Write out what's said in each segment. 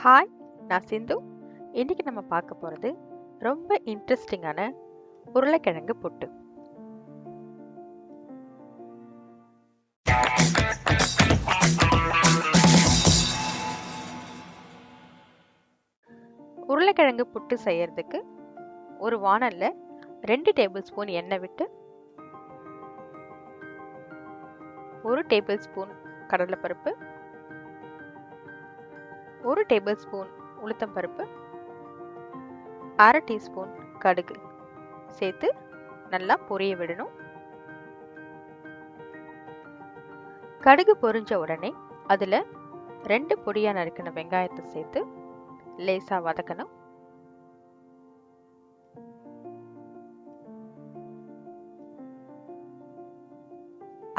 Hi, நான் சிந்து. இன்னைக்கு நம்ம பார்க்க போகிறது ரொம்ப இன்ட்ரெஸ்டிங்கான உருளைக்கிழங்கு புட்டு. உருளைக்கிழங்கு புட்டு செய்யறதுக்கு ஒரு வாணல்ல 2 டேபிள் ஸ்பூன் எண்ணெய் விட்டு 1 டேபிள் ஸ்பூன் கடலைப்பருப்பு, 1 டேபிள் ஸ்பூன் உளுத்தம்பருப்பு, 1/2 டீஸ்பூன் கடுகு சேர்த்து நல்லா பொரிய விடணும். கடுகு பொரிஞ்ச உடனே அதில் 2 பொடியாக நறுக்கின வெங்காயத்தை சேர்த்து லேசா வதக்கணும்.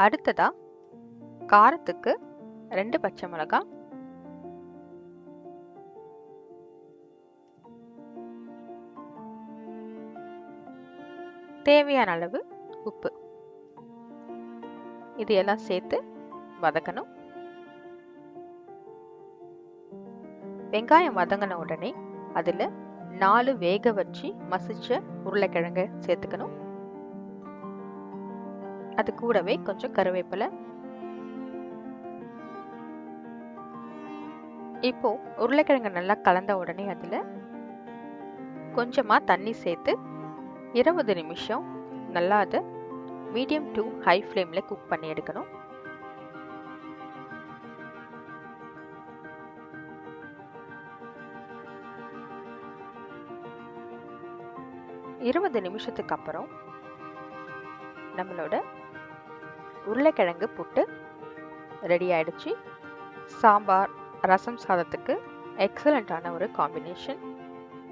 அடுத்ததா காரத்துக்கு 2 பச்சை மிளகாய், தேவையான அளவு உப்பு, இது எல்லாம் சேர்த்து வதக்கணும். வெங்காயம் வதங்கின உடனே அதில் 4 வேக வச்சு மசிச்ச உருளைக்கிழங்க சேர்த்துக்கணும். அது கூடவே கொஞ்சம் கருவேப்பிலை. இப்போ உருளைக்கிழங்கு நல்லா கலந்த உடனே அதில் கொஞ்சமாக தண்ணி சேர்த்து 20 நிமிஷம் நல்லா அதை மீடியம் டு ஹை ஃப்ளேமில் குக் பண்ணி எடுக்கணும். இருபது நிமிஷத்துக்கு அப்புறம் நம்மளோட உருளைக்கிழங்கு புட்டு ரெடி ஆயிடுச்சு. சாம்பார், ரசம் சாதத்துக்கு எக்ஸலண்ட்டான ஒரு காம்பினேஷன்.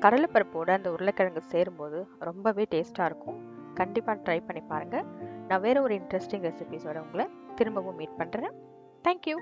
கடலைப்பருப்போட அந்த உருளைக்கிழங்கு சேரும்போது ரொம்பவே டேஸ்ட்டாக இருக்கும். கண்டிப்பாக ட்ரை பண்ணி பாருங்கள். நான் வேறு ஒரு இன்ட்ரெஸ்டிங் ரெசிபிஸோட உங்களை திரும்பவும் மீட் பண்ணுறேன். தேங்க்யூ.